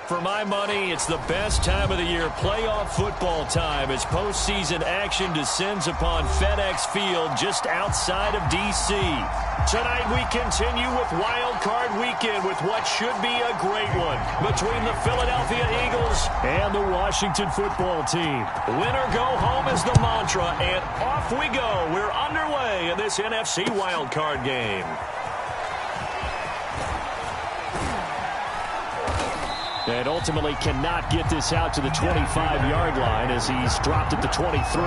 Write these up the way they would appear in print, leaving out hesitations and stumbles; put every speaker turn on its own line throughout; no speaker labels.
For my money, it's the best time of the year, playoff football time, as postseason action descends upon FedEx Field just outside of D.C. Tonight we continue with Wild Card Weekend with what should be a great one between the Philadelphia Eagles and the Washington Football Team. Win or go home is the mantra, and off we go. We're underway in this NFC Wild Card game. And ultimately cannot get this out to the 25-yard line as he's dropped at the 23.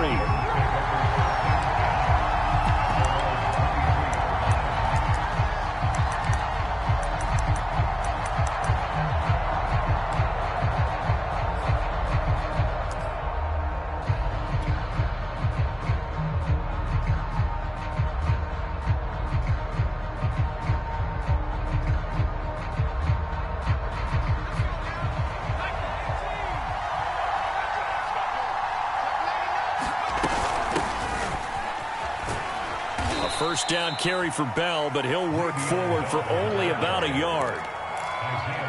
First down carry for Bell, but he'll work forward for only about a yard.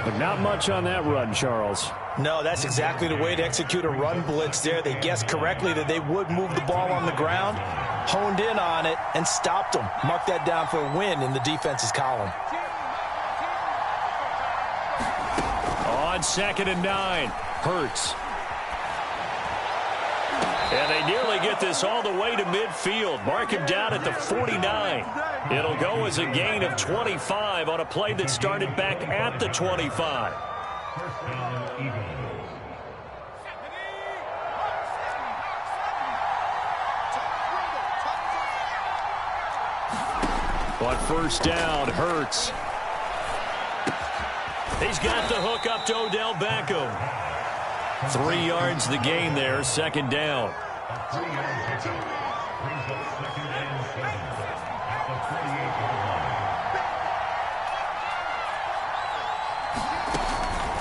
But not much on that run, Charles.
No, that's exactly the way to execute a run blitz there. They guessed correctly that they would move the ball on the ground, honed in on it, and stopped them. Mark that down for a win in the defense's column.
On 2nd and 9, Hurts. And they nearly get this all the way to midfield. Mark him down at the 49. It'll go as a gain of 25 on a play that started back at the 25. On first down, Hurts. He's got the hook up to Odell Beckham. 3 yards the gain there, 2nd down.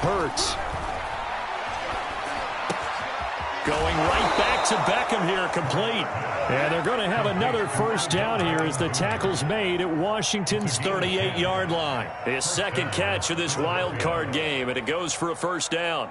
Hurts. Going right back to Beckham here, complete. And they're going to have another first down here as the tackle's made at Washington's 38-yard line. His second catch of this wild card game, and it goes for a first down.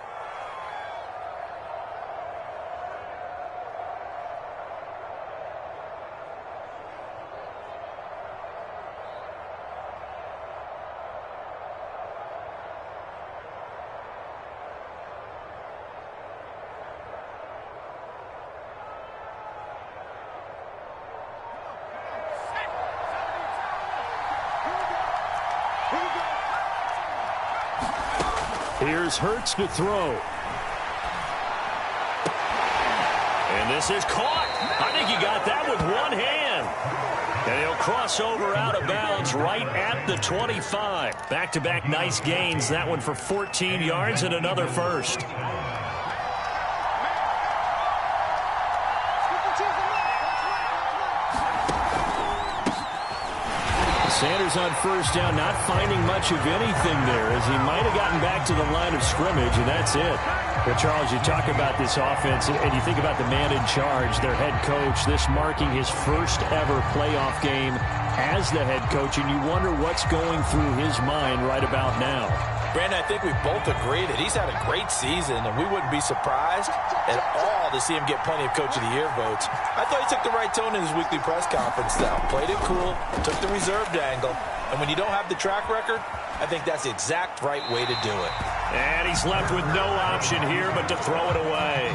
Here's Hurts to throw. And this is caught. I think he got that with one hand. And he'll cross over out of bounds right at the 25. Back-to-back nice gains. That one for 14 yards and another first. Sanders on first down, not finding much of anything there, as he might have gotten back to the line of scrimmage, and that's it. But, Charles, you talk about this offense, and you think about the man in charge, their head coach, this marking his first ever playoff game as the head coach, and you wonder what's going through his mind right about now.
Brandon, I think we both agree that he's had a great season, and we wouldn't be surprised at all to see him get plenty of Coach of the Year votes. I thought he took the right tone in his weekly press conference, though. Played it cool, took the reserved angle, and when you don't have the track record, I think that's the exact right way to do it.
And he's left with no option here but to throw it away.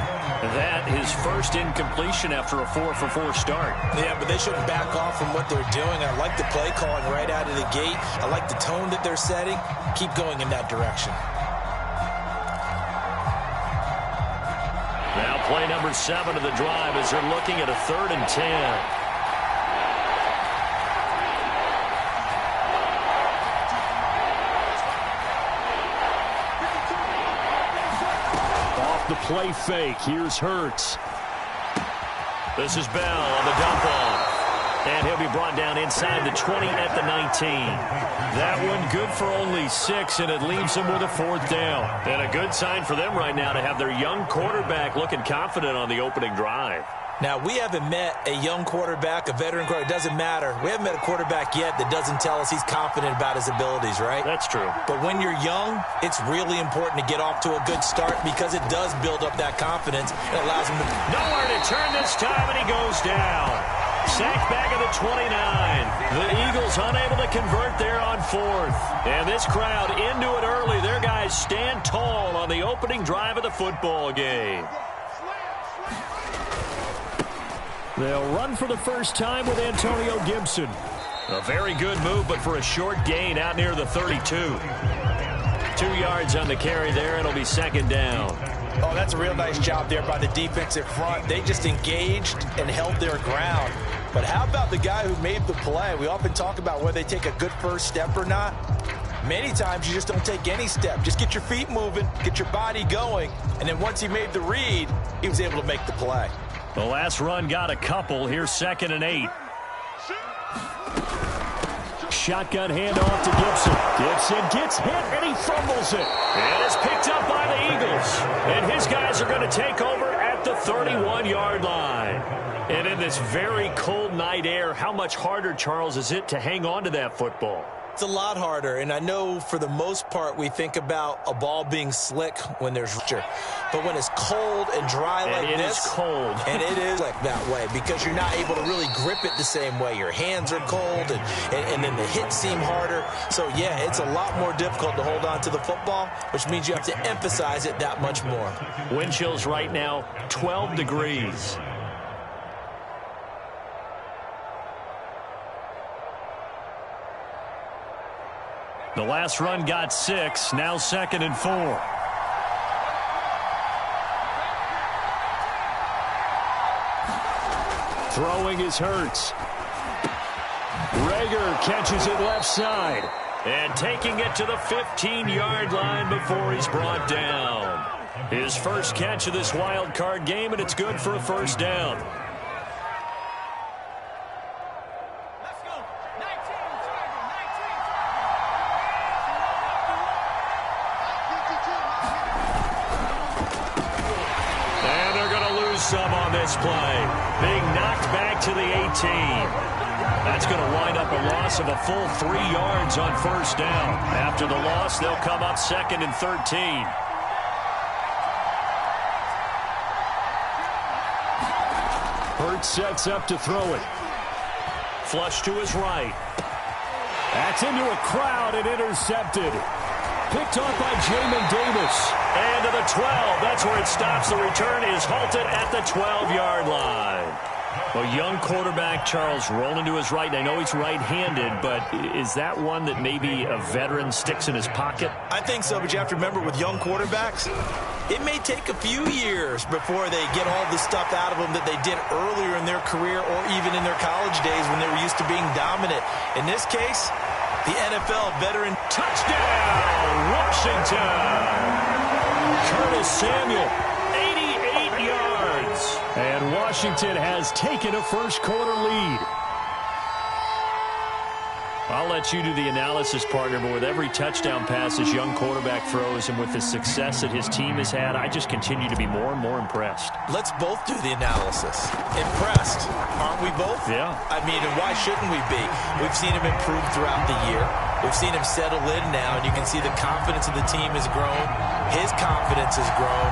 That his first incompletion after a 4-for-4 start.
Yeah, but they shouldn't back off from what they're doing. I like the play calling right out of the gate. I like the tone that they're setting. Keep going in that direction.
Now play number 7 of the drive as they're looking at a 3rd and 10. The play fake. Here's Hurts. This is Bell on the dump off. And he'll be brought down inside the 20 at the 19. That one good for only 6, and it leaves them with a 4th down. And a good sign for them right now to have their young quarterback looking confident on the opening drive.
Now, we haven't met a young quarterback, a veteran quarterback. It doesn't matter. We haven't met a quarterback yet that doesn't tell us he's confident about his abilities, right?
That's true.
But when you're young, it's really important to get off to a good start because it does build up that confidence and allows him to...
Nowhere to turn this time, and he goes down. Sacked back at the 29. The Eagles unable to convert there on fourth. And this crowd into it early. Their guys stand tall on the opening drive of the football game. They'll run for the first time with Antonio Gibson. A very good move, but for a short gain out near the 32. 2 yards on the carry there. It'll be second down.
Oh, that's a real nice job there by the defensive front. They just engaged and held their ground. But how about the guy who made the play? We often talk about whether they take a good first step or not. Many times you just don't take any step. Just get your feet moving, get your body going, and then once he made the read, he was able to make the play.
The last run got a couple. Here's 2nd and 8. Shotgun handoff to Gibson. Gibson gets hit, and he fumbles it. And it's picked up by the Eagles. And his guys are going to take over at the 31-yard line. And in this very cold night air, how much harder, Charles, is it to hang on to that football?
It's a lot harder, and I know for the most part we think about a ball being slick when there's pressure. But when it's cold and dry like this,
it is cold.
And it is like that way because you're not able to really grip it the same way. Your hands are cold, and then the hits seem harder. So, yeah, it's a lot more difficult to hold on to the football, which means you have to emphasize it that much more.
Wind chills right now, 12 degrees. The last run got 6, now 2nd and 4. Throwing is Hurts. Reagor catches it left side. And taking it to the 15-yard line before he's brought down. His first catch of this wild card game, and it's good for a first down. Some on this play. Being knocked back to the 18. That's going to wind up a loss of a full 3 yards on first down. After the loss, they'll come up 2nd and 13. Hurts sets up to throw it. Flush to his right. That's into a crowd and intercepted. Picked off by Jamin Davis. And to the 12. That's where it stops. The return is halted at the 12-yard line. A young quarterback, Charles, rolling to his right. I know he's right-handed, but is that one that maybe a veteran sticks in his pocket?
I think so, but you have to remember with young quarterbacks, it may take a few years before they get all the stuff out of them that they did earlier in their career or even in their college days when they were used to being dominant. In this case, the NFL veteran.
Touchdown, Washington! Curtis Samuel, 88 yards. And Washington has taken a first-quarter lead. I'll let you do the analysis, partner, but with every touchdown pass this young quarterback throws and with the success that his team has had, I just continue to be more and more impressed.
Let's both do the analysis. Impressed, aren't we both?
Yeah.
I mean, and why shouldn't we be? We've seen him improve throughout the year. We've seen him settle in now, and you can see the confidence of the team has grown. His confidence has grown.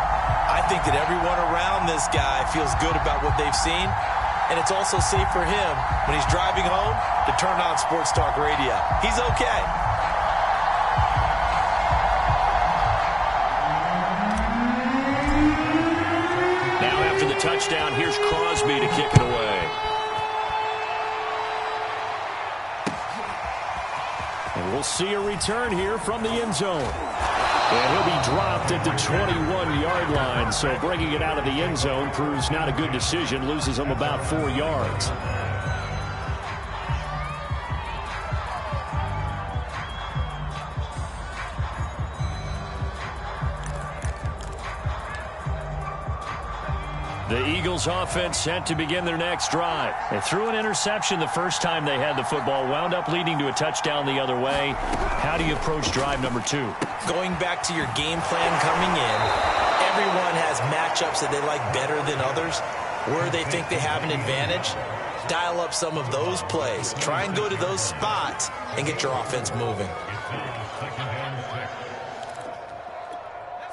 I think that everyone around this guy feels good about what they've seen. And it's also safe for him when he's driving home to turn on Sports Talk Radio. He's okay.
Now after the touchdown, here's Crosby to kick it away. And we'll see a return here from the end zone. And he'll be dropped at the 21-yard line, so bringing it out of the end zone proves not a good decision, loses him about 4 yards. The Eagles offense set to begin their next drive. They threw an interception the first time they had the football, wound up leading to a touchdown the other way. How do you approach drive number 2?
Going back to your game plan coming in, everyone has matchups that they like better than others. where they think they have an advantage, dial up some of those plays. Try and go to those spots and get your offense moving.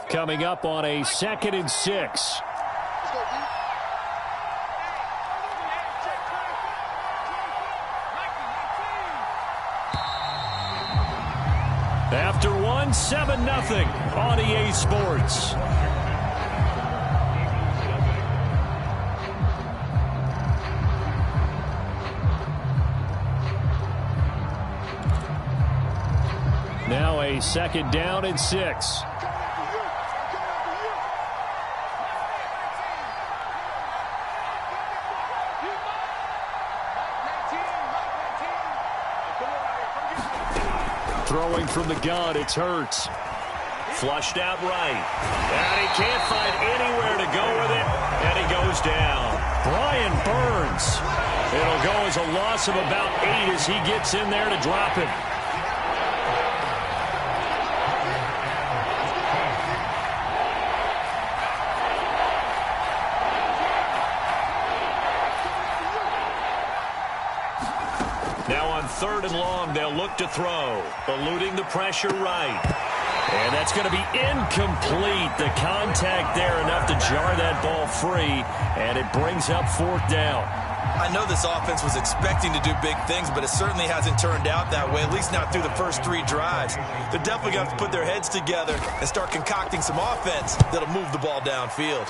Coming up on a 2nd and 6. After one, 7-0 on EA Sports. Now a 2nd down and 6. Throwing from the gun, it's Hurts. Flushed out right. And he can't find anywhere to go with it. And he goes down. Brian Burns. It'll go as a loss of about 8 as he gets in there to drop him. Now on 3rd and long, they'll look to throw. Eluding the pressure right. And that's going to be incomplete. The contact there enough to jar that ball free. And it brings up 4th down.
I know this offense was expecting to do big things, but it certainly hasn't turned out that way, at least not through the first 3 drives. They're definitely going to have to put their heads together and start concocting some offense that'll move the ball downfield.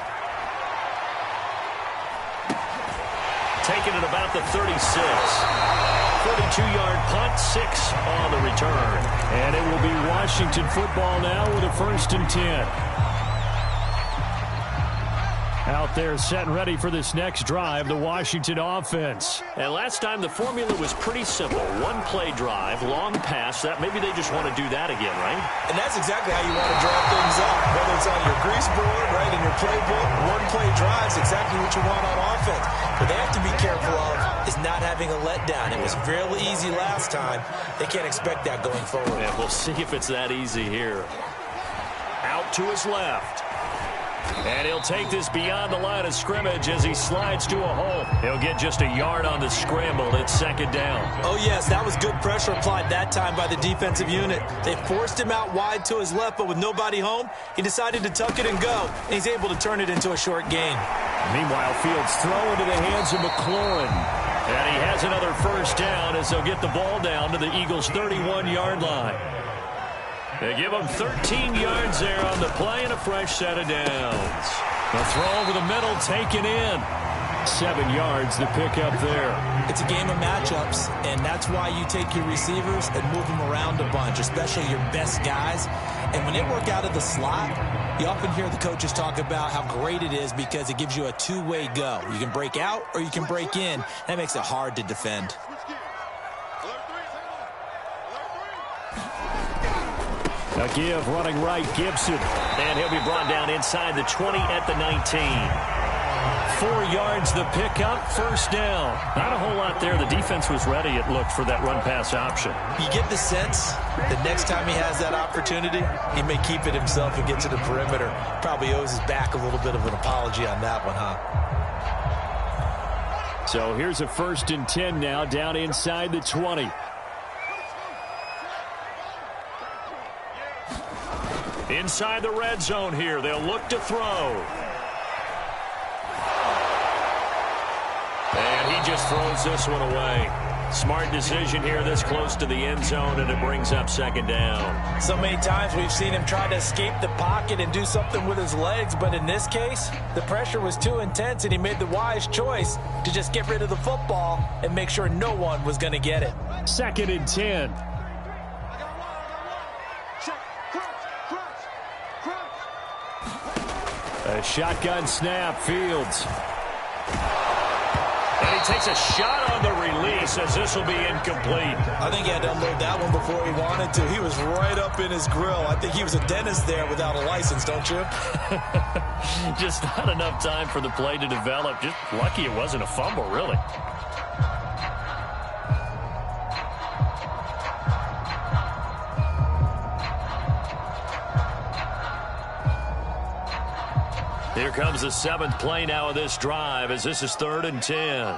Taking it about the 36. 42-yard punt, 6 on the return. And it will be Washington football now with a 1st and 10. Out there set and ready for this next drive, the Washington offense. And last time the formula was pretty simple. 1-play drive, long pass. That maybe they just want to do that again, right?
And that's exactly how you want to draw things up. Whether it's on your grease board, right, in your playbook, 1-play drives, exactly what you want on offense. What they have to be careful of is not having a letdown. It was fairly easy last time. They can't expect that going forward.
Yeah, we'll see if it's that easy here. Out to his left. And he'll take this beyond the line of scrimmage as he slides to a hole. He'll get just a yard on the scramble. It's 2nd down.
Oh, yes, that was good pressure applied that time by the defensive unit. They forced him out wide to his left, but with nobody home, he decided to tuck it and go, and he's able to turn it into a short gain.
Meanwhile, Fields throw into the hands of McLaurin. And he has another 1st down as they'll get the ball down to the Eagles' 31-yard line. They give him 13 yards there on the play and a fresh set of downs. The throw over the middle taken in. 7 yards, the pickup there.
It's a game of matchups, and that's why you take your receivers and move them around a bunch, especially your best guys. And when they work out of the slot, you often hear the coaches talk about how great it is because it gives you a two-way go. You can break out or you can break in. That makes it hard to defend.
A give running right, Gibson. And he'll be brought down inside the 20 at the 19. 4 yards the pickup, 1st down. Not a whole lot there. The defense was ready, it looked, for that run-pass option.
You get the sense that next time he has that opportunity, he may keep it himself and get to the perimeter. Probably owes his back a little bit of an apology on that one, huh?
So here's a 1st and 10 now, down inside the 20. Inside the red zone here, they'll look to throw. And he just throws this one away. Smart decision here this close to the end zone, and it brings up 2nd down.
So many times we've seen him try to escape the pocket and do something with his legs, but in this case, the pressure was too intense, and he made the wise choice to just get rid of the football and make sure no one was going to get it.
2nd and 10. A shotgun snap, Fields. And he takes a shot on the release as this will be incomplete.
I think he had to unload that one before he wanted to. He was right up in his grill. I think he was a dentist there without a license, don't you?
Just not enough time for the play to develop. Just lucky it wasn't a fumble, really. Here comes the 7th play now of this drive as this is 3rd and 10.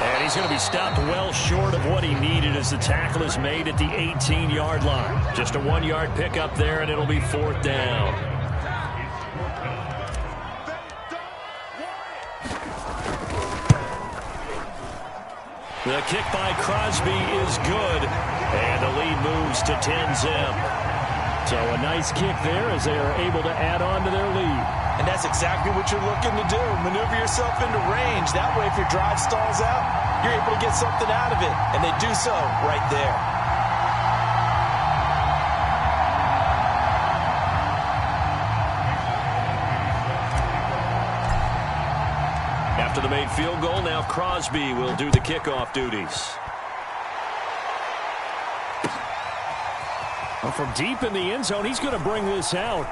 And he's going to be stopped well short of what he needed as the tackle is made at the 18-yard line. Just a 1-yard pickup there, and it'll be 4th down. The kick by Crosby is good, and the lead moves to 10-zip. So a nice kick there as they are able to add on to their lead.
And that's exactly what you're looking to do. Maneuver yourself into range. That way, if your drive stalls out, you're able to get something out of it. And they do so right there.
After the made field goal, now Crosby will do the kickoff duties. Well, from deep in the end zone, he's going to bring this out.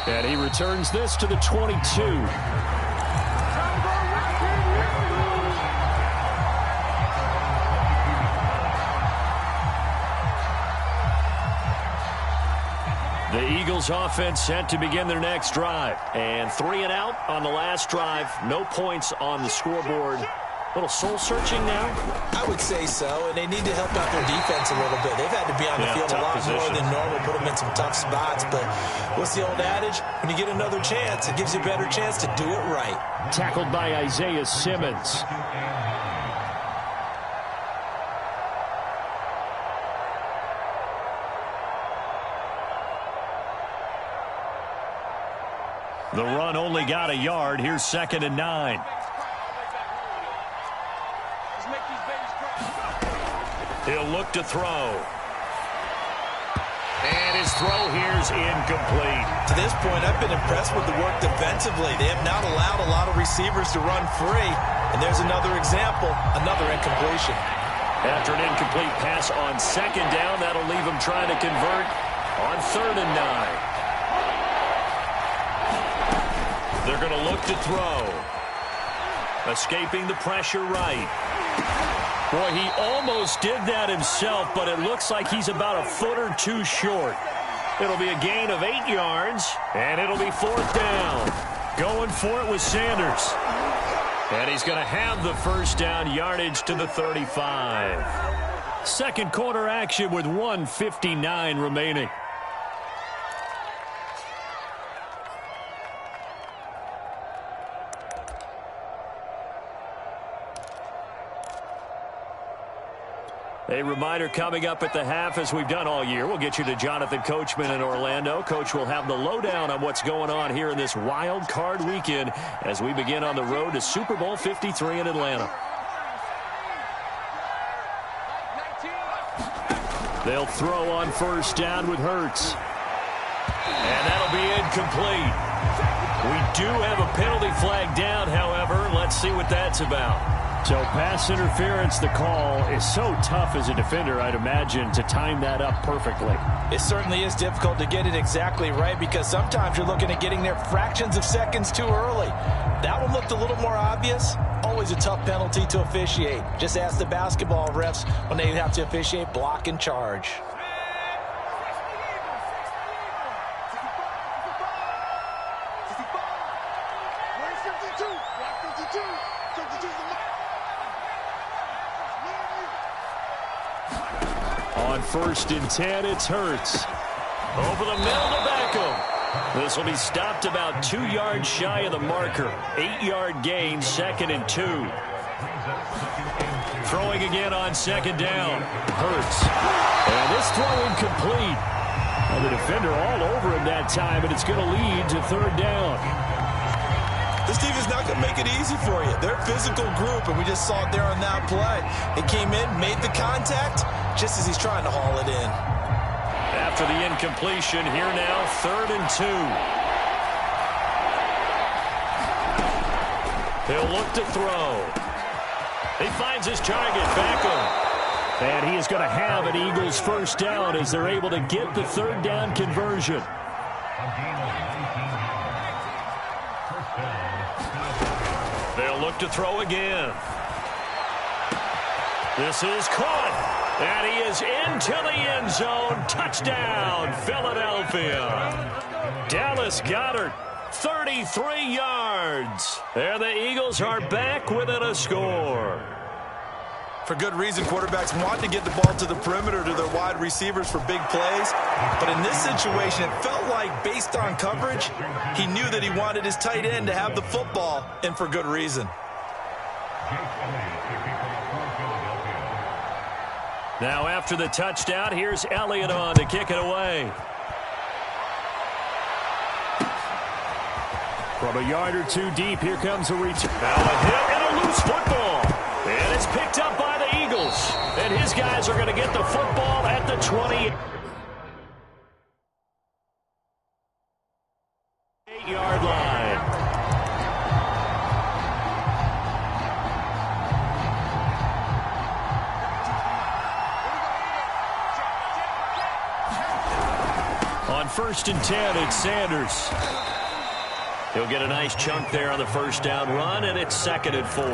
And he returns this to the 22. The Eagles offense set to begin their next drive. And 3 and out on the last drive. No points on the scoreboard. A little soul-searching now?
I would say so, and they need to help out their defense a little bit. They've had to be on the field a lot more than normal, put them in some tough spots. But what's the old adage? When you get another chance, it gives you a better chance to do it right.
Tackled by Isaiah Simmons. The run only got a yard. Here's 2nd and 9. He'll look to throw. And his throw here's incomplete.
To this point, I've been impressed with the work defensively. They have not allowed a lot of receivers to run free. And there's another example, another incompletion.
After an incomplete pass on 2nd down, that'll leave him trying to convert on 3rd and 9. They're going to look to throw. Escaping the pressure right. Boy, he almost did that himself, but it looks like he's about a foot or two short. It'll be a gain of 8 yards, and it'll be 4th down. Going for it with Sanders. And he's going to have the first down, yardage to the 35. Second quarter action with 1:59 remaining. A reminder coming up at the half, as we've done all year. We'll get you to Jonathan Coachman in Orlando. Coach will have the lowdown on what's going on here in this wild card weekend as we begin on the road to Super Bowl 53 in Atlanta. They'll throw on 1st down with Hurts. And that'll be incomplete. We do have a penalty flag down, however. Let's see what that's about. So pass interference, the call is so tough as a defender, I'd imagine, to time that up perfectly.
It certainly is difficult to get it exactly right because sometimes you're looking at getting there fractions of seconds too early. That one looked a little more obvious. Always a tough penalty to officiate. Just ask the basketball refs when they have to officiate block and charge.
On 1st and 10, it's Hurts. Over the middle to Beckham. This will be stopped about 2 yards shy of the marker. 8-yard gain, 2nd and 2. Throwing again on 2nd down. Hurts. And this throw incomplete. Well, the defender all over him that time, and it's going to lead to 3rd down.
This team is not going to make it easy for you. They're a physical group, and we just saw it there on that play. It came in, made the contact, just as he's trying to haul it in.
After the incompletion, here now, 3rd and 2. He'll look to throw. He finds his target, Beckham. And he is going to have an Eagles first down as they're able to get the 3rd down conversion. They'll look to throw again. This is caught. And he is into the end zone. Touchdown, Philadelphia. Dallas Goedert, 33 yards. And the Eagles are back within a score.
For good reason, quarterbacks want to get the ball to the perimeter to their wide receivers for big plays. But in this situation, it felt like, based on coverage, he knew that he wanted his tight end to have the football, and for good reason.
Now after the touchdown, here's Elliott on to kick it away. From a yard or two deep, here comes a return. Now a hit and a loose football. And it's picked up by the Eagles. And his guys are going to get the football at the 28-yard line. On 1st and 10, it's Sanders. He'll get a nice chunk there on the first down run, and it's 2nd and 4.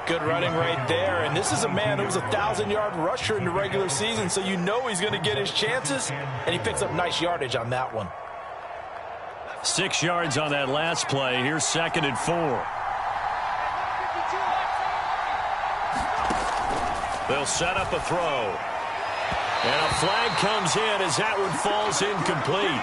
Good running right there, and this is a man who was a 1,000-yard rusher in the regular season, so you know he's going to get his chances, and he picks up nice yardage on that one.
6 yards on that last play. Here's 2nd and 4. They'll set up a throw. And a flag comes in as that one falls incomplete.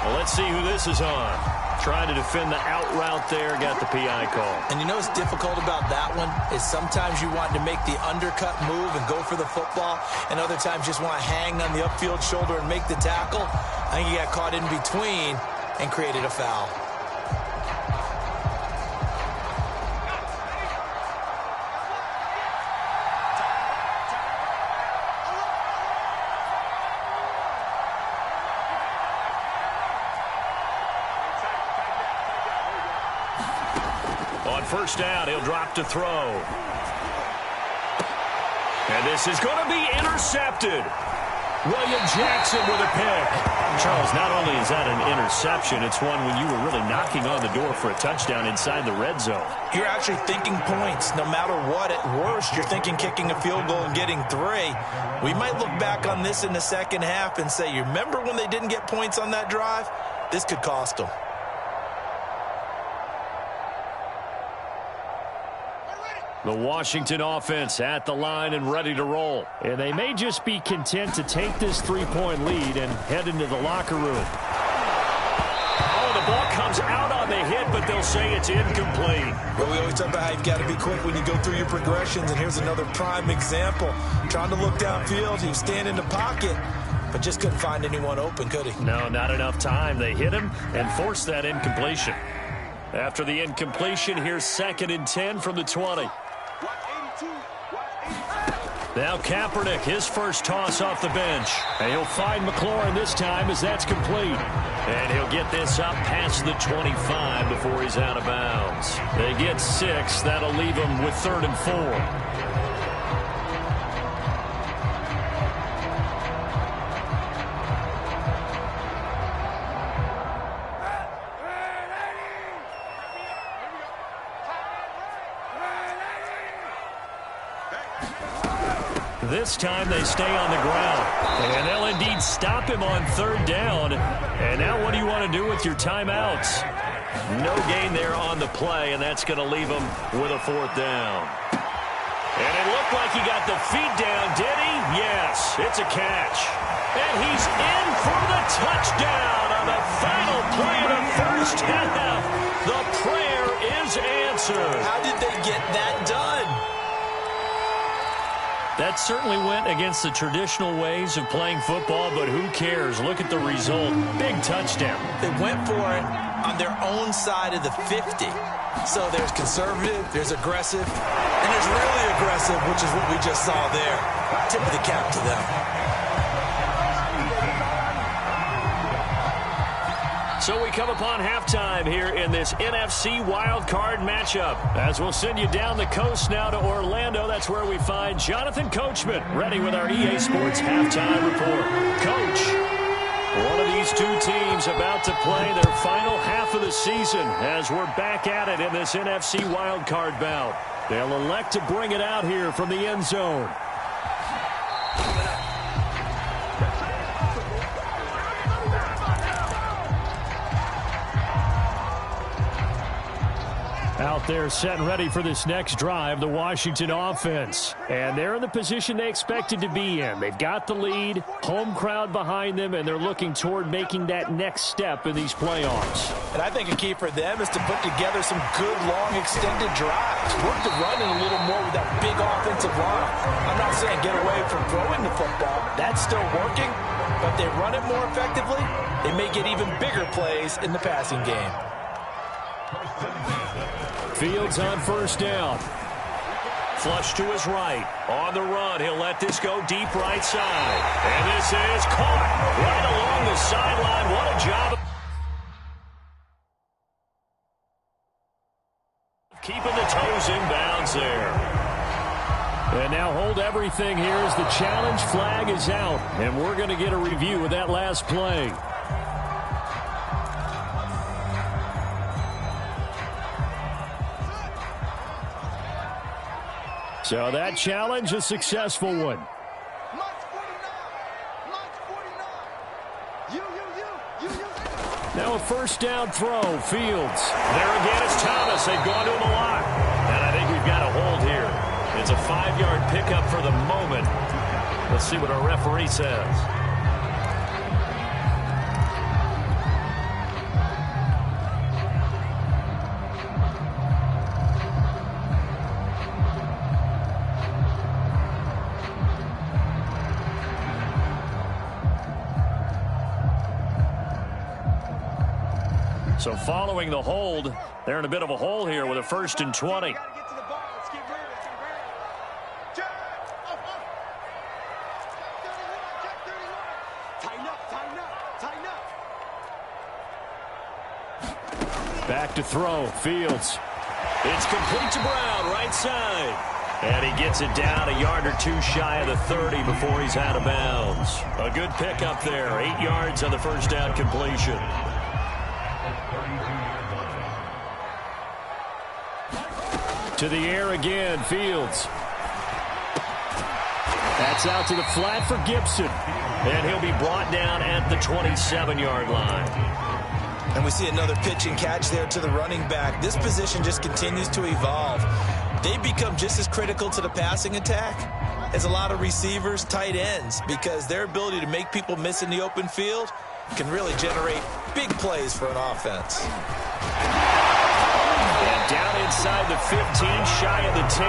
Well, let's see who this is on. Trying to defend the out route there, got the PI call.
And you know what's difficult about that one is sometimes you want to make the undercut move and go for the football, and other times just want to hang on the upfield shoulder and make the tackle. I think he got caught in between and created a foul.
On 1st down, he'll drop to throw. And this is going to be intercepted. William Jackson with a pick. Charles, not only is that an interception, it's one when you were really knocking on the door for a touchdown inside the red zone.
You're actually thinking points. No matter what, at worst, you're thinking kicking a field goal and getting 3. We might look back on this in the second half and say, you remember when they didn't get points on that drive? This could cost them.
The Washington offense at the line and ready to roll. And they may just be content to take this 3-point lead and head into the locker room. Oh, the ball comes out on the hit, but they'll say it's incomplete.
Well, we always talk about how you've got to be quick when you go through your progressions, and here's another prime example. Trying to look downfield, he was standing in the pocket, but just couldn't find anyone open, could he?
No, not enough time. They hit him and forced that incompletion. After the incompletion, here's 2nd and 10 from the 20. Now Kaepernick, his first toss off the bench. And he'll find McLaurin this time as that's complete. And he'll get this up past the 25 before he's out of bounds. They get 6. That'll leave them with 3rd and 4. This time they stay on the ground. And they'll indeed stop him on 3rd down. And now what do you want to do with your timeouts? No gain there on the play, and that's going to leave him with a 4th down. And it looked like he got the feet down, did he? Yes, it's a catch. And he's in for the touchdown on the final play of the first half. The prayer is answered.
How did they get that done?
That certainly went against the traditional ways of playing football, but who cares? Look at the result. Big touchdown.
They went for it on their own side of the 50. So there's conservative, there's aggressive, and there's really aggressive, which is what we just saw there. Tip of the cap to them.
So we come upon halftime here in this NFC wildcard matchup. As we'll send you down the coast now to Orlando, that's where we find Jonathan Coachman ready with our EA Sports halftime report. Coach, one of these two teams about to play their final half of the season as we're back at it in this NFC wildcard bout. They'll elect to bring it out here from the end zone. Out there set and ready for this next drive, the Washington offense. And they're in the position they expected to be in. They've got the lead, home crowd behind them, and they're looking toward making that next step in these playoffs.
And I think a key for them is to put together some good, long, extended drives. Work the run in a little more with that big offensive line. I'm not saying get away from throwing the football. That's still working. But if they run it more effectively, they may get even bigger plays in the passing game.
Fields on first down. Flush to his right. On the run, he'll let this go deep right side. And this is caught right along the sideline. What a job. Keeping the toes in bounds there. And now hold everything here as the challenge flag is out. And we're going to get a review of that last play. So that challenge, a successful one. Now a first down throw, Fields. There again is Thomas. They've gone to him a lot. And I think we've got a hold here. It's a 5-yard pickup for the moment. Let's see what our referee says. So following the hold, they're in a bit of a hole here with a 1st and 20. Back to throw, Fields. It's complete to Brown, right side. And he gets it down a yard or two shy of the 30 before he's out of bounds. A good pickup there, 8 yards on the first down completion. To the air again, Fields. That's out to the flat for Gibson. And he'll be brought down at the 27-yard line.
And we see another pitch and catch there to the running back. This position just continues to evolve. They become just as critical to the passing attack as a lot of receivers, tight ends, because their ability to make people miss in the open field can really generate big plays for an offense.
And down inside the 15, shy of the 10.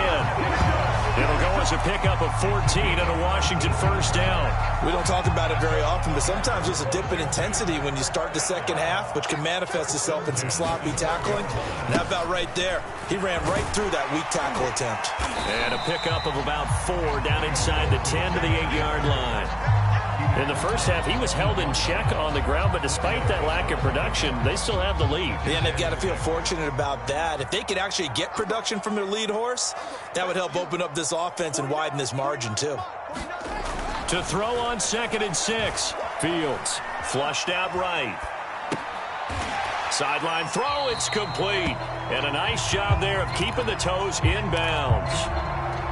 It'll go as a pickup of 14 and a Washington first down.
We don't talk about it very often, but sometimes there's a dip in intensity when you start the second half, which can manifest itself in some sloppy tackling. And how about right there? He ran right through that weak tackle attempt.
And a pickup of about 4 down inside the 10 to the 8-yard line. In the first half, he was held in check on the ground, but despite that lack of production, they still have the lead.
Yeah, and they've got to feel fortunate about that. If they could actually get production from their lead horse, that would help open up this offense and widen this margin, too.
To throw on 2nd and 6, Fields flushed out right. Sideline throw, it's complete. And a nice job there of keeping the toes inbounds.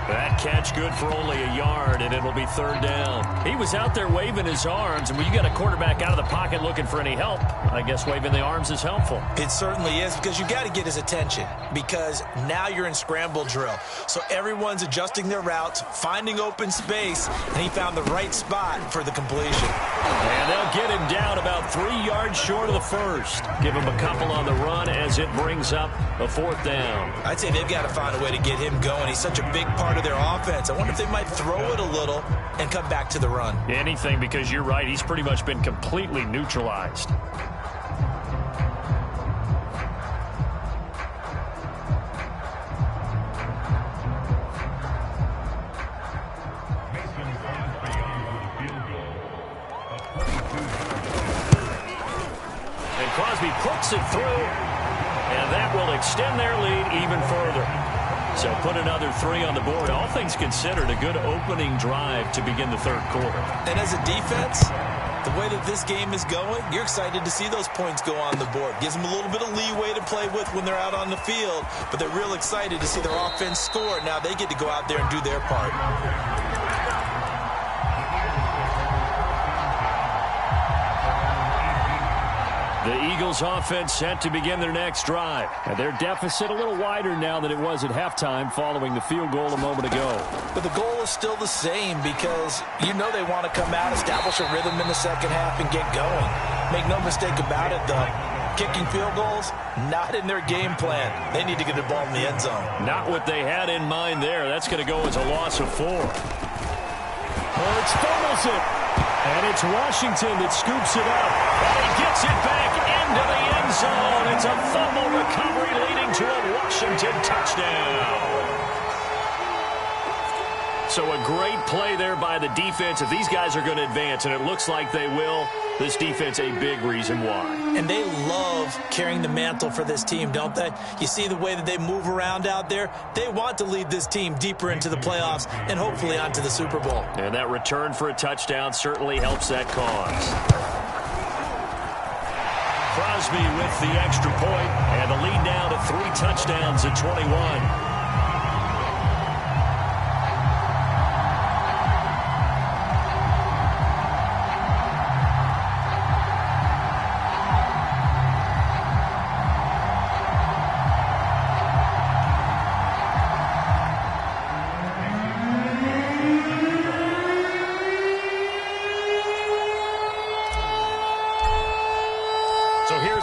That catch good for only a yard, and it'll be 3rd down. He was out there waving his arms, and when you got a quarterback out of the pocket looking for any help, I guess waving the arms is helpful.
It certainly is, because you got to get his attention, because now you're in scramble drill. So everyone's adjusting their routes, finding open space, and he found the right spot for the completion.
And they'll get him down about 3 yards short of the first. Give him a couple on the run as it brings up a 4th down.
I'd say they've got to find a way to get him going. He's such a big part of their offense. I wonder if they might throw it a little and come back to the run.
Anything, because you're right. He's pretty much been completely neutralized. And Crosby puts it through, and that will extend their lead even further. So put another 3 on the board. All things considered, a good opening drive to begin the 3rd quarter.
And as a defense, the way that this game is going, you're excited to see those points go on the board. Gives them a little bit of leeway to play with when they're out on the field, but they're real excited to see their offense score. Now they get to go out there and do their part.
The Eagles offense set to begin their next drive. And their deficit a little wider now than it was at halftime following the field goal a moment ago.
But the goal is still the same because you know they want to come out, establish a rhythm in the second half, and get going. Make no mistake about it, though. Kicking field goals, not in their game plan. They need to get the ball in the end zone.
Not what they had in mind there. That's going to go as a loss of 4. Hurts fumbles it. And it's Washington that scoops it up. And he gets it back into the end zone. It's a fumble recovery leading to a Washington touchdown. So a great play there by the defense. If these guys are going to advance, and it looks like they will, this defense a big reason why.
And they love carrying the mantle for this team, don't they? You see the way that they move around out there? They want to lead this team deeper into the playoffs and hopefully onto the Super Bowl.
And that return for a touchdown certainly helps that cause. Crosby with the extra point, and the lead now to 3 touchdowns at 21.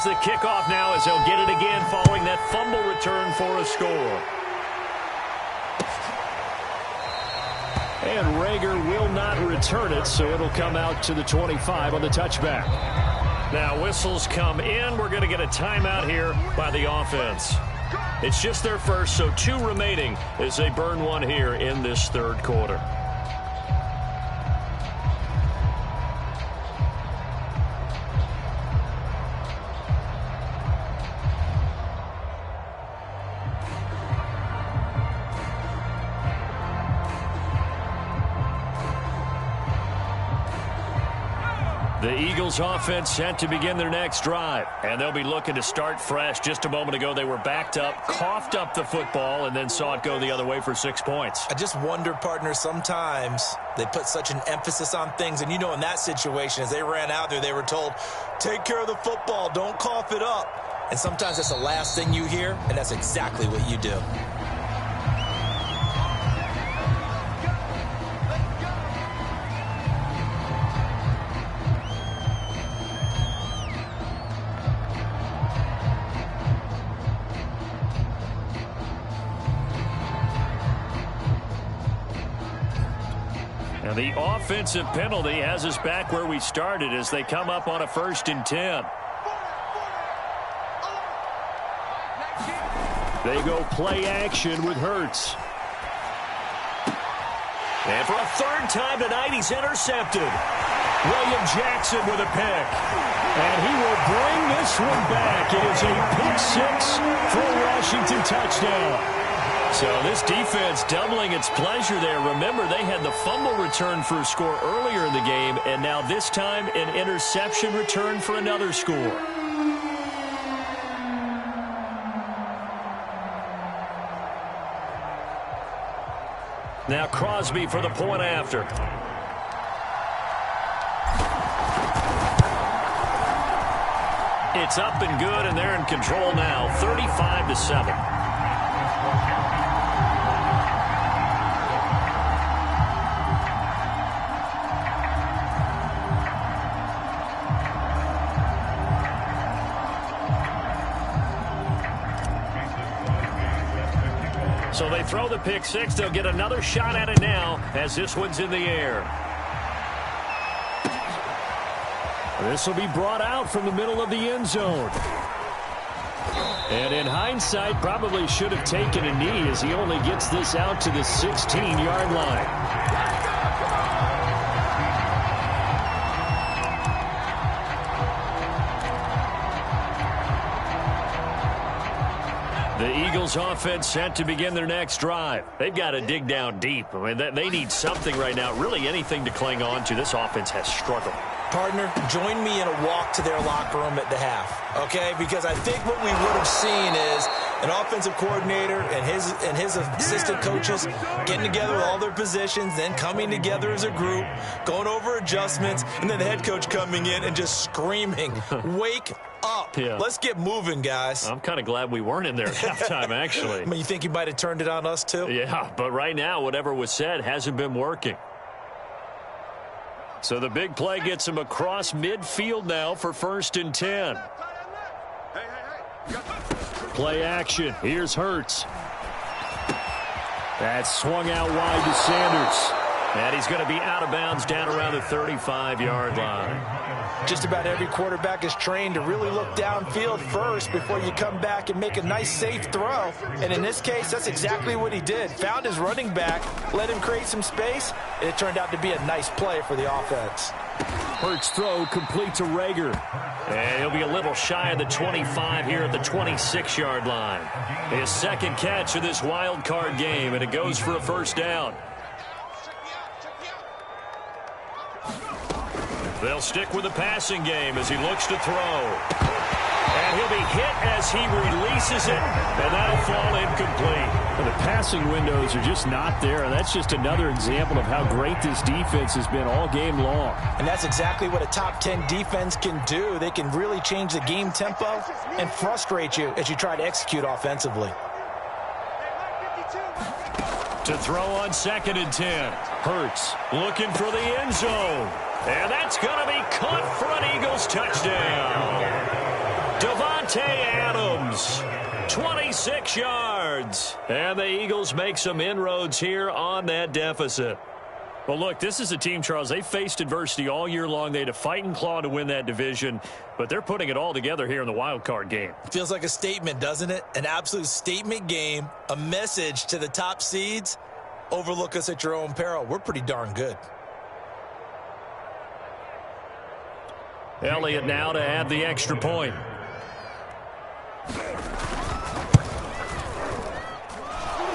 The kickoff now as he'll get it again following that fumble return for a score. And Reagor will not return it, so it'll come out to the 25 on the touchback. Now whistles come in. We're going to get a timeout here by the offense. It's just their first, so 2 remaining as they burn one here in this third quarter. The Eagles offense set to begin their next drive, and they'll be looking to start fresh. Just a moment ago, they were backed up, coughed up the football, and then saw it go the other way for 6 points.
I just wonder, partner, sometimes they put such an emphasis on things, and you know in that situation, as they ran out there, they were told, take care of the football, don't cough it up. And sometimes that's the last thing you hear, and that's exactly what you do.
And the offensive penalty has us back where we started as they come up on a 1st and 10. They go play action with Hurts. And for a 3rd time tonight, he's intercepted. William Jackson with a pick. And he will bring this one back. It is a pick 6 for a Washington touchdown. So this defense doubling its pleasure there. Remember, they had the fumble return for a score earlier in the game, and now this time an interception return for another score. Now Crosby for the point after. It's up and good, and they're in control now, 35-7. So they throw the pick 6. They'll get another shot at it now as this one's in the air. This will be brought out from the middle of the end zone. And in hindsight, probably should have taken a knee as he only gets this out to the 16-yard line. The Eagles offense set to begin their next drive. They've got to dig down deep. I mean, they need something right now, really anything to cling on to. This offense has struggled.
Partner, join me in a walk to their locker room at the half, okay? Because I think what we would have seen is an offensive coordinator and his assistant coaches getting together with all their positions, then coming together as a group, going over adjustments, and then the head coach coming in and just screaming, wake up.
Yeah.
Let's get moving, guys.
I'm kind of glad we weren't in there at halftime, actually.
I mean, you think he might have turned it on us, too?
Yeah, but right now, whatever was said hasn't been working. So the big play gets him across midfield now for 1st and 10. Play action. Here's Hurts. That's swung out wide to Sanders. And he's going to be out of bounds down around the 35-yard line.
Just about every quarterback is trained to really look downfield first before you come back and make a nice, safe throw. And in this case, that's exactly what he did. Found his running back, let him create some space, and it turned out to be a nice play for the offense.
Hurts throw complete to Rager. And he'll be a little shy of the 25 here at the 26-yard line. His second catch of this wild card game, and it goes for a 1st down. They'll stick with the passing game as he looks to throw. And he'll be hit as he releases it, and that'll fall incomplete. Well, the passing windows are just not there, and that's just another example of how great this defense has been all game long.
And that's exactly what a top 10 defense can do. They can really change the game tempo and frustrate you as you try to execute offensively.
To throw on 2nd and 10. Hurts looking for the end zone. And that's going to be caught for an Eagles touchdown. Davante Adams, 26 yards. And the Eagles make some inroads here on that deficit. Well, look, this is a team, Charles, they faced adversity all year long. They had to fight and claw to win that division, but they're putting it all together here in the wild card game.
Feels like a statement, doesn't it? An absolute statement game, a message to the top seeds. Overlook us at your own peril. We're pretty darn good.
Elliott now to add the extra point.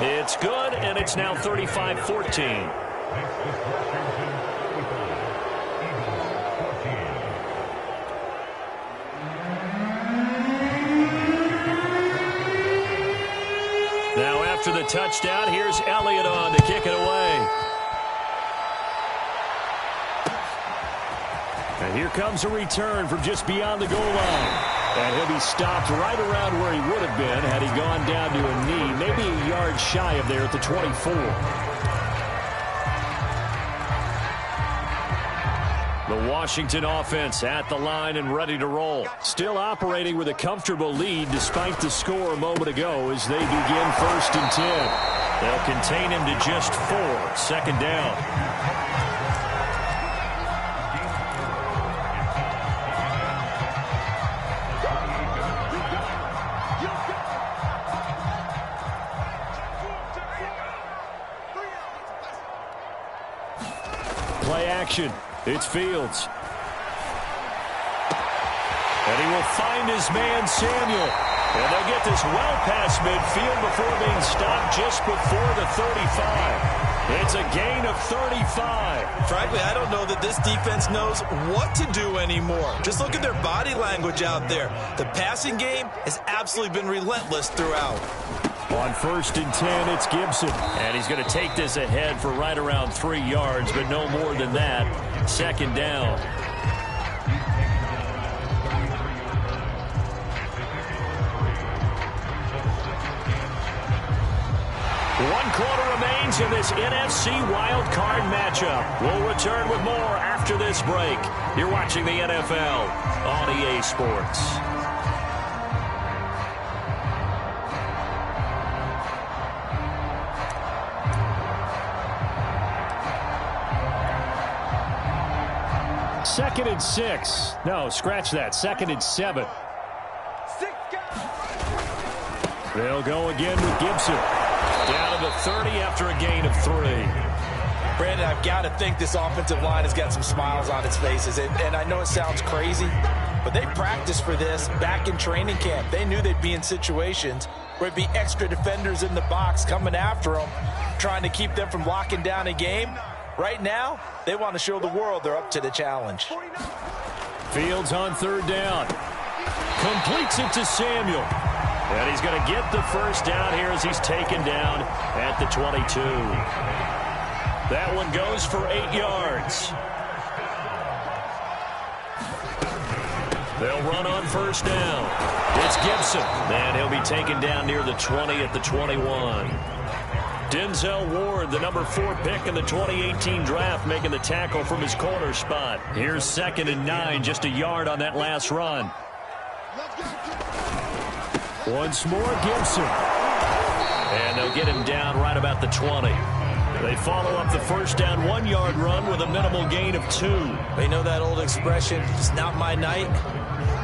It's good, and it's now 35-14. Now after the touchdown, here's Elliott on to kick it away. And here comes a return from just beyond the goal line. And he'll be stopped right around where he would have been had he gone down to a knee, maybe a yard shy of there at the 24. The Washington offense at the line and ready to roll. Still operating with a comfortable lead despite the score a moment ago as they begin 1st and 10. They'll contain him to just 4, 2nd down. Play action. It's Fields. And he will find his man, Samuel. And they'll get this well past midfield before being stopped just before the 35. It's a gain of 35.
Frankly, I don't know that this defense knows what to do anymore. Just look at their body language out there. The passing game has absolutely been relentless throughout.
On 1st and 10, it's Gibson. And he's going to take this ahead for right around 3 yards, but no more than that. 2nd down. One quarter remains in this NFC Wild Card matchup. We'll return with more after this break. You're watching the NFL on EA Sports. Second and 6. No, scratch that. 2nd and 7. They'll go again with Gibson. Down to the 30 after a gain of 3.
Brandon, I've got to think this offensive line has got some smiles on its faces. And I know it sounds crazy, but they practiced for this back in training camp. They knew they'd be in situations where it'd be extra defenders in the box coming after them, trying to keep them from locking down a game. Right now, they want to show the world they're up to the challenge.
Fields on 3rd down. Completes it to Samuel. And he's going to get the 1st down here as he's taken down at the 22. That one goes for 8 yards. They'll run on first down. It's Gibson, and he'll be taken down near the 20 at the 21. Denzel Ward, the number 4 pick in the 2018 draft, making the tackle from his corner spot. Here's 2nd and 9, just a yard on that last run. Once more, Gibson. And they'll get him down right about the 20. They follow up the first down 1-yard run with a minimal gain of 2.
They know that old expression, it's not my night.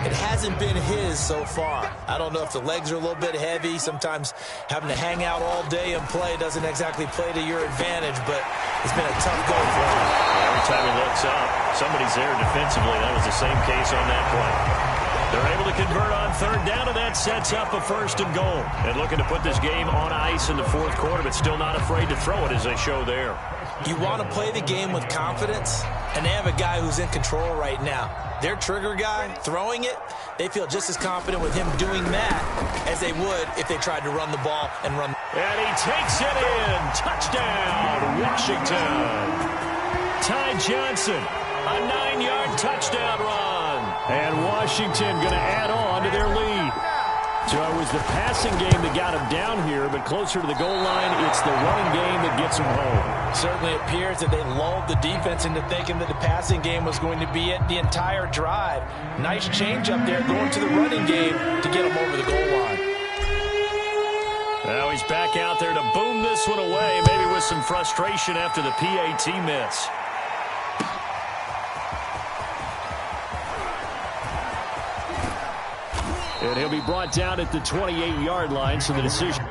It hasn't been his so far. I don't know if the legs are a little bit heavy. Sometimes having to hang out all day and play doesn't exactly play to your advantage, but it's been a tough go for him.
Every time he looks up, somebody's there defensively. That was the same case on that play. They're able to convert on 3rd down, and that sets up a 1st and goal. And looking to put this game on ice in the 4th quarter, but still not afraid to throw it as they show there.
You want to play the game with confidence, and they have a guy who's in control right now. Their trigger guy, throwing it, they feel just as confident with him doing that as they would if they tried to run the ball and run.
And he takes it in. Touchdown, Washington. Ty Johnson, a 9-yard touchdown run. And Washington going to add on to their lead. So it was the passing game that got him down here, but closer to the goal line, it's the running game that gets him home.
Certainly appears that they lulled the defense into thinking that the passing game was going to be it the entire drive. Nice change up there going to the running game to get him over the goal line.
Now he's back out there to boom this one away, maybe with some frustration after the PAT miss. And he'll be brought down at the 28-yard line, so the decision.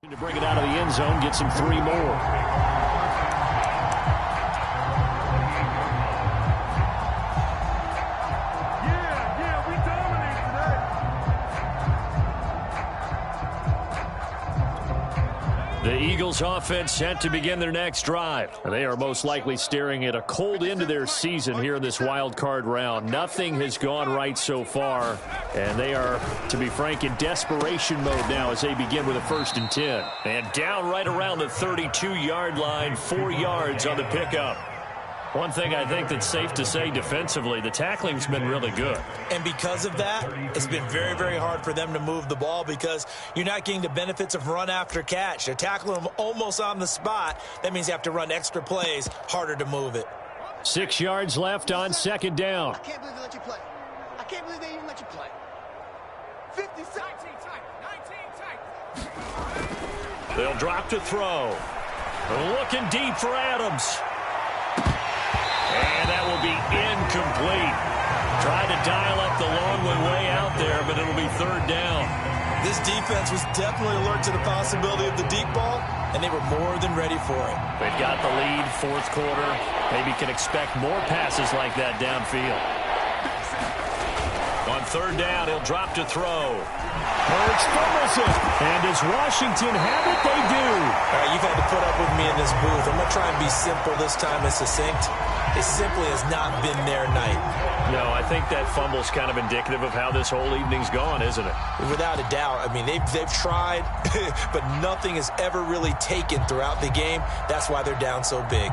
To bring it out of the end zone, gets him 3 more. The Eagles offense set to begin their next drive. They are most likely staring at a cold end to their season here in this wild card round. Nothing has gone right so far, and they are, to be frank, in desperation mode now as they begin with a 1st and 10. And down right around the 32-yard line, 4 yards on the pickup. One thing I think that's safe to say defensively, the tackling's been really good.
And because of that, it's been very, very hard for them to move the ball because you're not getting the benefits of run after catch. They're tackling them almost on the spot. That means you have to run extra plays, harder to move it.
6 yards left on 2nd down.
I can't believe they let you play. I can't believe they even let you play. 50 seconds. 19 tight.
They'll drop to throw. Looking deep for Adams. And that will be incomplete. Trying to dial up the long way out there, but it'll be 3rd down.
This defense was definitely alert to the possibility of the deep ball, and they were more than ready for it.
They've got the lead, 4th quarter. Maybe can expect more passes like that downfield. On 3rd down, he'll drop to throw. Hurts fumbles it. And does Washington have it? They do.
All right, you've had to put up with me in this booth. I'm going to try and be simple this time and succinct. It simply has not been their night.
No, I think that fumble's kind of indicative of how this whole evening's gone, isn't it?
Without a doubt. I mean, they've tried, but nothing has ever really taken throughout the game. That's why they're down so big.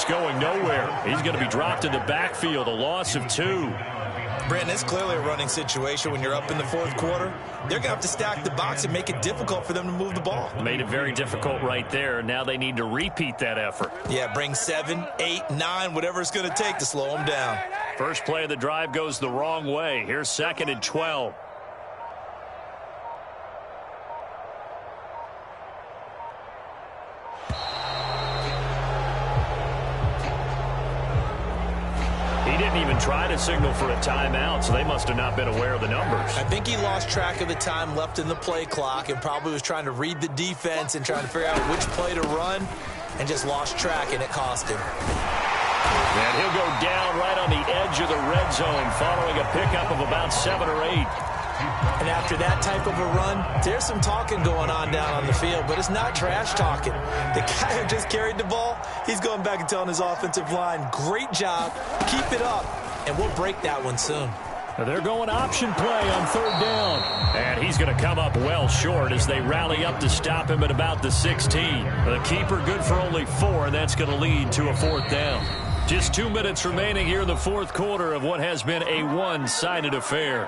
Going nowhere. He's going to be dropped in the backfield, a loss of 2.
Brandon, it's clearly a running situation when you're up in the 4th quarter. They're going to have to stack the box and make it difficult for them to move the ball.
Made it very difficult right there. Now they need to repeat that effort.
Yeah, bring 7, 8, 9, whatever it's going to take to slow them down.
First play of the drive goes the wrong way. Here's 2nd and 12. Even try to signal for a timeout, so they must have not been aware of the numbers.
I think he lost track of the time left in the play clock and probably was trying to read the defense and trying to figure out which play to run and just lost track, and it cost him.
And he'll go down right on the edge of the red zone following a pickup of about 7 or 8.
And after that type of a run, there's some talking going on down on the field, but it's not trash talking. The guy who just carried the ball, he's going back and telling his offensive line, great job, keep it up, and we'll break that one soon.
They're going option play on 3rd down. And he's going to come up well short as they rally up to stop him at about the 16. The keeper good for only 4, and that's going to lead to a 4th down. Just 2 minutes remaining here in the 4th quarter of what has been a one-sided affair.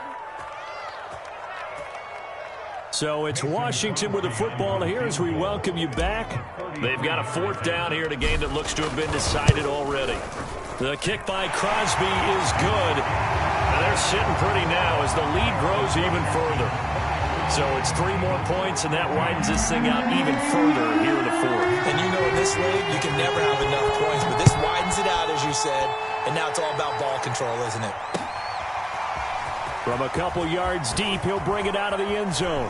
So it's Washington with the football here as we welcome you back. They've got a 4th down here in a game that looks to have been decided already. The kick by Crosby is good. And they're sitting pretty now as the lead grows even further. So it's 3 more points, and that widens this thing out even further here in the 4th.
And you know in this league, you can never have enough points, but this widens it out, as you said, and now it's all about ball control, isn't it?
From a couple yards deep, he'll bring it out of the end zone.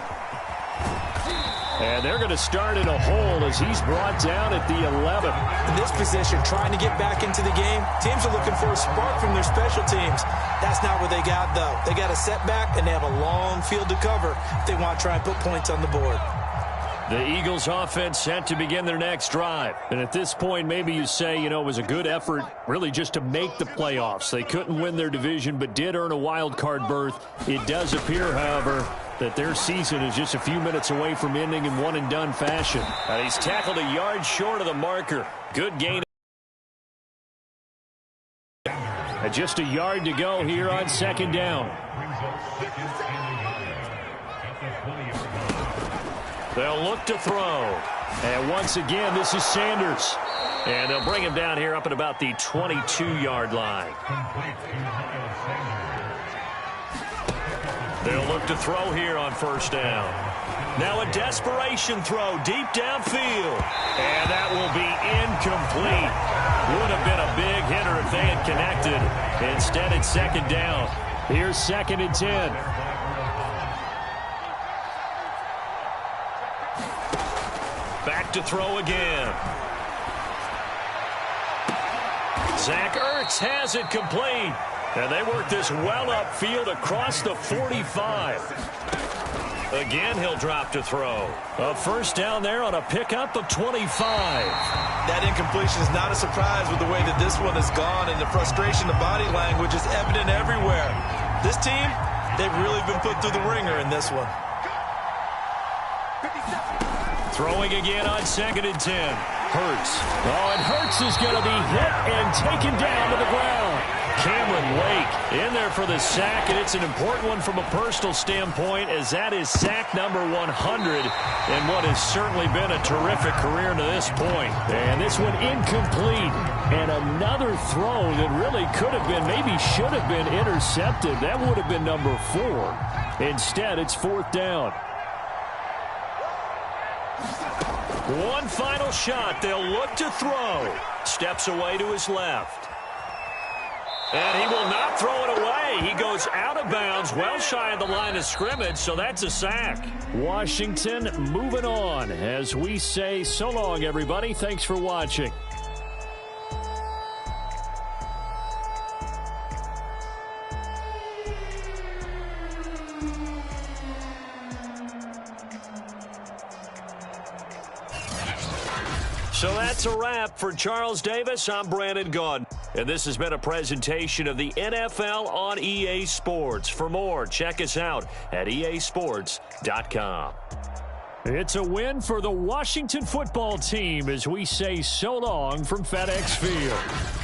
And they're going to start in a hole as he's brought down at the 11.
In this position, trying to get back into the game, teams are looking for a spark from their special teams. That's not what they got, though. They got a setback, and they have a long field to cover if they want to try and put points on the board.
The Eagles offense set to begin their next drive. And at this point, maybe you say, it was a good effort really just to make the playoffs. They couldn't win their division but did earn a wild card berth. It does appear, however, that their season is just a few minutes away from ending in one-and-done fashion. And he's tackled a yard short of the marker. Good gain. Just a yard to go here on 2nd down. They'll look to throw. And once again, this is Sanders. And they'll bring him down here up at about the 22-yard line. They'll look to throw here on 1st down. Now a desperation throw deep downfield. And that will be incomplete. Would have been a big hitter if they had connected. Instead, it's second down. Here's 2nd and 10. Back to throw again. Zach Ertz has it complete. And they work this well upfield across the 45. Again, he'll drop to throw. A first down there on a pickup of 25.
That incompletion is not a surprise with the way that this one has gone, and the frustration, the body language is evident everywhere. This team, they've really been put through the ringer in this one.
Throwing again on 2nd and 10. Hurts. Oh, and Hurts is going to be hit and taken down to the ground. Cameron Wake in there for the sack, and it's an important one from a personal standpoint, as that is sack number 100 in what has certainly been a terrific career to this point. And this one incomplete, and another throw that really could have been, maybe should have been intercepted. That would have been number 4. Instead, it's 4th down. One final shot. They'll look to throw. Steps away to his left. And he will not throw it away. He goes out of bounds, well shy of the line of scrimmage, so that's a sack. Washington moving on as we say so long, everybody. Thanks for watching. So that's a wrap. For Charles Davis, I'm Brandon Gaudin. And this has been a presentation of the NFL on EA Sports. For more, check us out at easports.com. It's a win for the Washington football team as we say so long from FedEx Field.